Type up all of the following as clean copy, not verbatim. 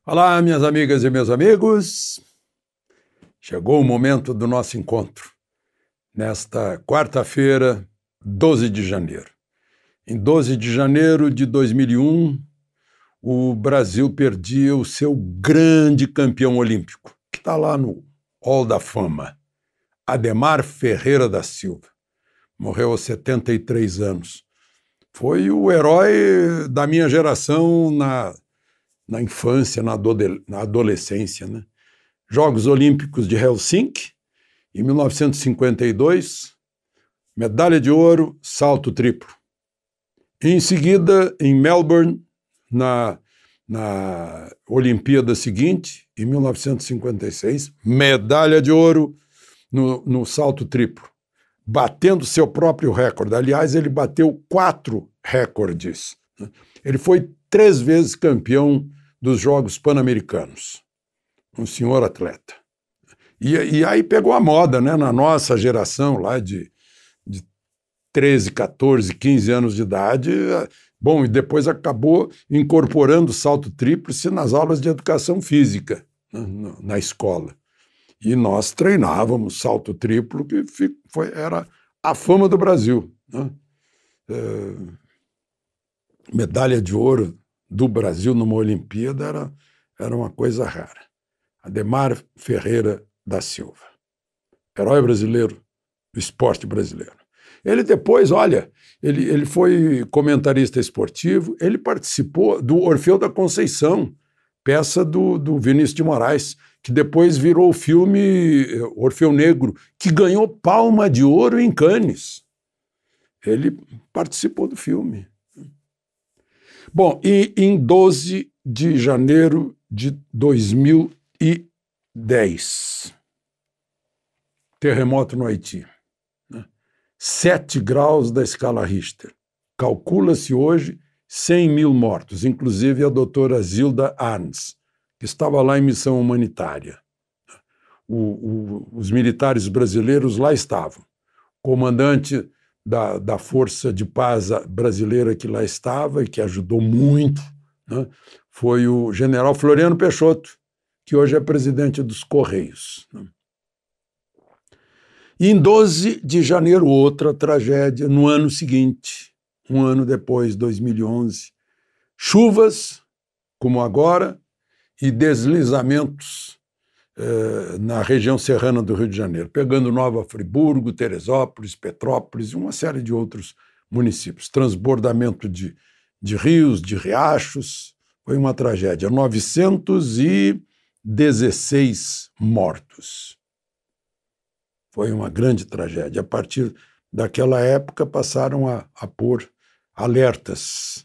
Olá, minhas amigas e meus amigos. Chegou o momento do nosso encontro, nesta quarta-feira, 12 de janeiro. Em 12 de janeiro de 2001, o Brasil perdia o seu grande campeão olímpico, que está lá no Hall da Fama, Adhemar Ferreira da Silva. Morreu aos 73 anos. Foi o herói da minha geração na infância, na adolescência, né? Jogos Olímpicos de Helsinki, em 1952, medalha de ouro, salto triplo. Em seguida, em Melbourne, na Olimpíada seguinte, em 1956, medalha de ouro no salto triplo, batendo seu próprio recorde. Aliás, ele bateu 4 recordes. Ele foi 3 vezes campeão dos Jogos Pan-Americanos. Um senhor atleta. E aí pegou a moda, né, na nossa geração, lá de 13, 14, 15 anos de idade. Bom, e depois acabou incorporando o salto tríplice nas aulas de educação física, né, na escola. E nós treinávamos salto triplo, que era a fama do Brasil, né? Medalha de ouro do Brasil numa Olimpíada era uma coisa rara. Adhemar Ferreira da Silva, herói brasileiro do esporte brasileiro. Ele depois, olha, ele foi comentarista esportivo, ele participou do Orfeu da Conceição, peça do Vinícius de Moraes, que depois virou o filme Orfeu Negro, que ganhou Palma de Ouro em Cannes. Ele participou do filme. Bom, e em 12 de janeiro de 2010, terremoto no Haiti, 7 graus da escala Richter. Calcula-se hoje 100 mil mortos, inclusive a doutora Zilda Arns, que estava lá em missão humanitária. Os militares brasileiros lá estavam. O comandante da Força de Paz brasileira que lá estava e que ajudou muito, né, foi o general Floriano Peixoto, que hoje é presidente dos Correios. E em 12 de janeiro, outra tragédia, no ano seguinte, um ano depois, 2011, chuvas, como agora, e deslizamentos na região serrana do Rio de Janeiro, pegando Nova Friburgo, Teresópolis, Petrópolis e uma série de outros municípios. Transbordamento de rios, de riachos, foi uma tragédia. 916 mortos. Foi uma grande tragédia. A partir daquela época passaram a pôr alertas.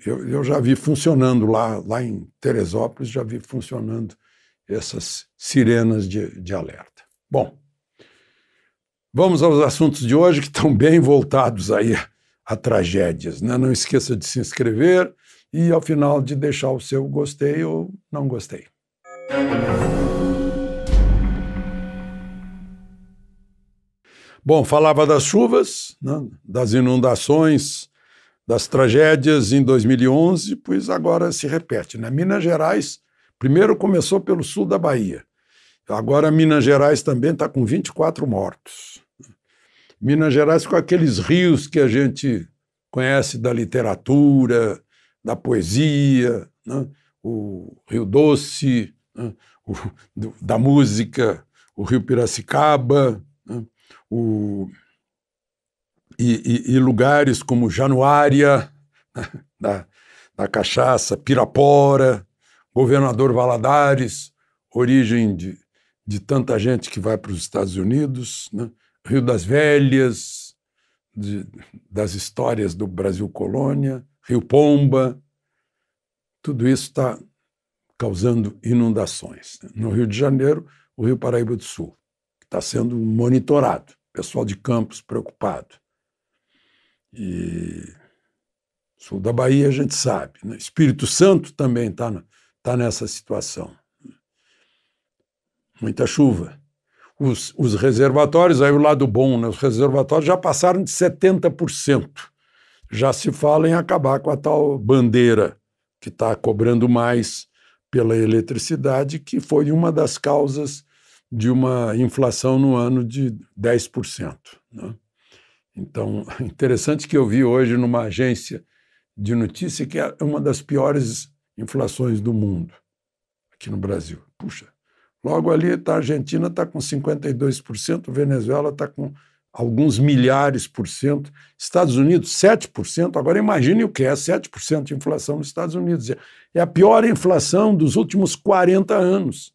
Eu já vi funcionando lá em Teresópolis, já vi funcionando essas sirenas de alerta. Bom, vamos aos assuntos de hoje que estão bem voltados aí a tragédias, né? Não esqueça de se inscrever e, ao final, de deixar o seu gostei ou não gostei. Bom, falava das chuvas, né, das inundações, das tragédias em 2011, pois agora se repete, né? Minas Gerais, primeiro começou pelo sul da Bahia, agora Minas Gerais também está com 24 mortos. Minas Gerais com aqueles rios que a gente conhece da literatura, da poesia, né? O Rio Doce, né? Da música, o Rio Piracicaba, né? E lugares como Januária, da cachaça, Pirapora, Governador Valadares, origem de tanta gente que vai para os Estados Unidos, né? Rio das Velhas, das histórias do Brasil Colônia, Rio Pomba, tudo isso está causando inundações. No Rio de Janeiro, o Rio Paraíba do Sul, que está sendo monitorado, pessoal de Campos preocupado. E sul da Bahia a gente sabe, né? Espírito Santo também está nessa situação. Muita chuva. Os reservatórios, aí o lado bom, né? Os reservatórios já passaram de 70%. Já se fala em acabar com a tal bandeira que está cobrando mais pela eletricidade, que foi uma das causas de uma inflação no ano de 10%. Né? Então, interessante que eu vi hoje numa agência de notícia que é uma das piores inflações do mundo, aqui no Brasil. Puxa, logo ali a Argentina está com 52%, Venezuela está com alguns milhares por cento, Estados Unidos 7%, agora imagine o que é 7% de inflação nos Estados Unidos. É a pior inflação dos últimos 40 anos.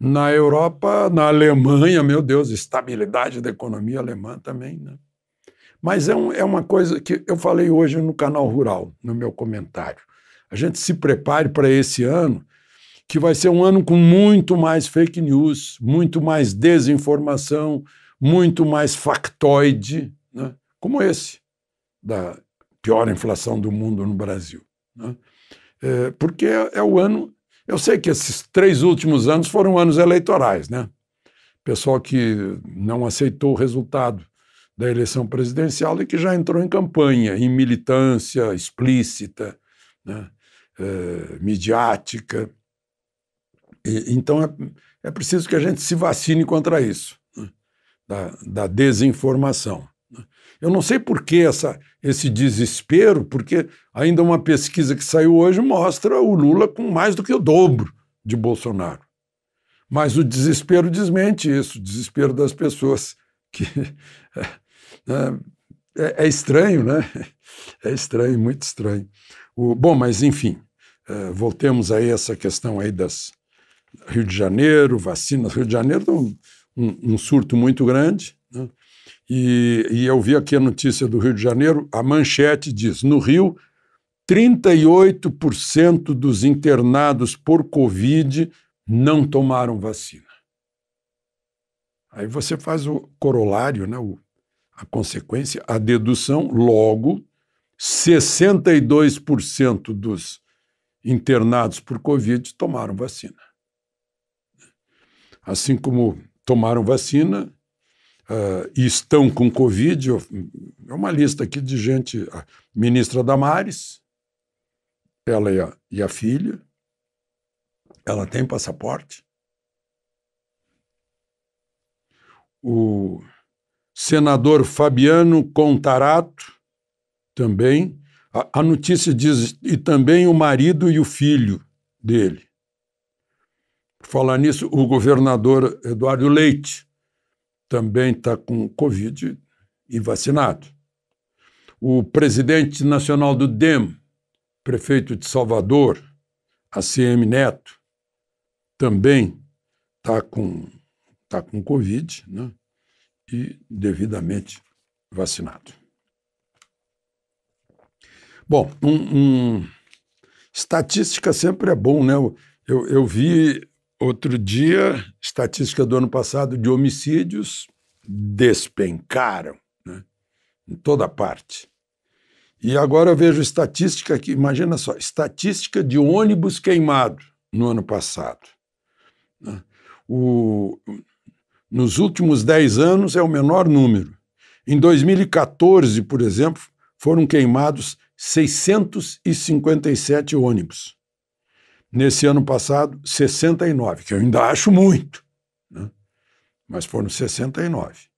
Na Europa, na Alemanha, meu Deus, estabilidade da economia alemã também, né? Mas é uma coisa que eu falei hoje no Canal Rural, no meu comentário. A gente se prepare para esse ano, que vai ser um ano com muito mais fake news, muito mais desinformação, muito mais factoide, né? Como esse, da pior inflação do mundo no Brasil. Né? Porque é o ano... Eu sei que esses 3 últimos anos foram anos eleitorais, né? Pessoal que não aceitou o resultado da eleição presidencial e que já entrou em campanha, em militância explícita, né? Midiática. Então é preciso que a gente se vacine contra isso, né? da desinformação. Eu não sei por que esse desespero, porque ainda uma pesquisa que saiu hoje mostra o Lula com mais do que o dobro de Bolsonaro. Mas o desespero desmente isso, o desespero das pessoas, que é estranho, né? É estranho, muito estranho. Bom, mas enfim, voltemos aí a essa questão aí das Rio de Janeiro, vacinas. Rio de Janeiro tem um surto muito grande, né? E eu vi aqui a notícia do Rio de Janeiro, a manchete diz, no Rio, 38% dos internados por Covid não tomaram vacina. Aí você faz o corolário, né, a consequência, a dedução, logo, 62% dos internados por Covid tomaram vacina. Assim como tomaram vacina, e estão com Covid, é uma lista aqui de gente, a ministra Damares, ela e a filha, ela tem passaporte. O senador Fabiano Contarato, também. A notícia diz, e também o marido e o filho dele. Por falar nisso, o governador Eduardo Leite também está com Covid e vacinado. O presidente nacional do DEM, prefeito de Salvador, ACM Neto, também está com Covid, né? E devidamente vacinado. Bom, estatística sempre é bom, né? Eu vi outro dia, estatística do ano passado de homicídios despencaram, né? Em toda parte. E agora eu vejo estatística aqui, imagina só, estatística de ônibus queimado no ano passado. Né? Nos últimos 10 anos é o menor número. Em 2014, por exemplo, foram queimados 657 ônibus. Nesse ano passado, 69, que eu ainda acho muito, né? Mas foram 69.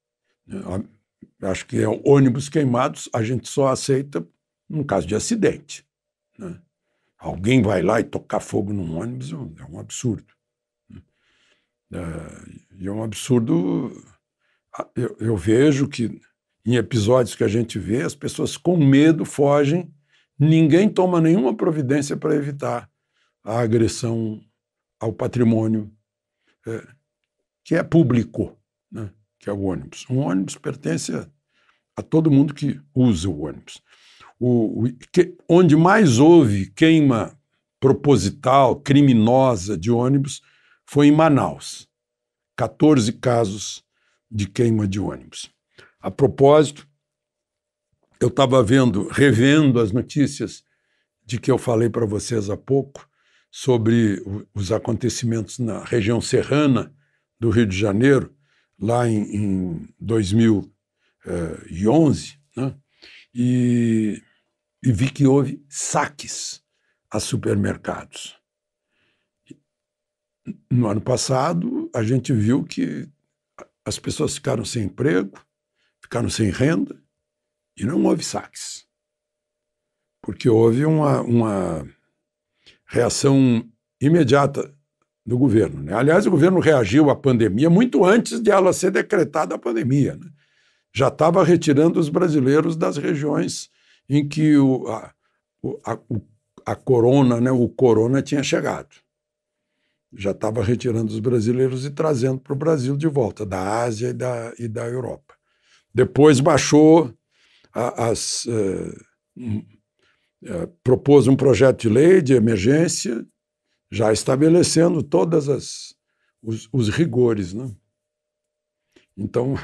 Acho que ônibus queimados a gente só aceita no caso de acidente, né? Alguém vai lá e tocar fogo num ônibus é um absurdo. E é um absurdo. Eu vejo que em episódios que a gente vê, as pessoas com medo fogem, ninguém toma nenhuma providência para evitar a agressão ao patrimônio que é público, né? Que é o ônibus. Um ônibus pertence a todo mundo que usa o ônibus. Onde mais houve queima proposital, criminosa de ônibus, foi em Manaus. 14 casos de queima de ônibus. A propósito, eu estava revendo as notícias de que eu falei para vocês há pouco sobre os acontecimentos na região serrana do Rio de Janeiro, lá em 2011, né? E vi que houve saques a supermercados. No ano passado, a gente viu que as pessoas ficaram sem emprego, ficaram sem renda, e não houve saques. Porque houve uma reação imediata do governo, né? Aliás, o governo reagiu à pandemia muito antes de ela ser decretada a pandemia, né? Já estava retirando os brasileiros das regiões em que a corona, né, o corona tinha chegado. Já estava retirando os brasileiros e trazendo para o Brasil de volta, da Ásia e da Europa. Depois baixou, propôs um projeto de lei de emergência, já estabelecendo todos os rigores, né? Então,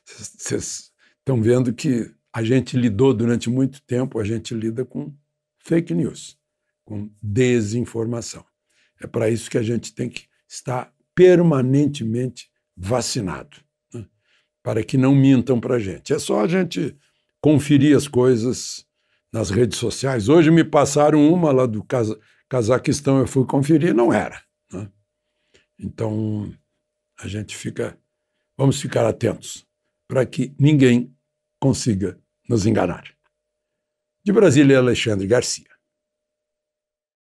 vocês estão vendo que a gente lidou durante muito tempo, a gente lida com fake news, com desinformação. É para isso que a gente tem que estar permanentemente vacinado, né? Para que não mintam para a gente. É só a gente conferir as coisas nas redes sociais. Hoje me passaram uma lá do Cazaquistão, eu fui conferir, não era, né? Então, vamos ficar atentos para que ninguém consiga nos enganar. De Brasília, Alexandre Garcia.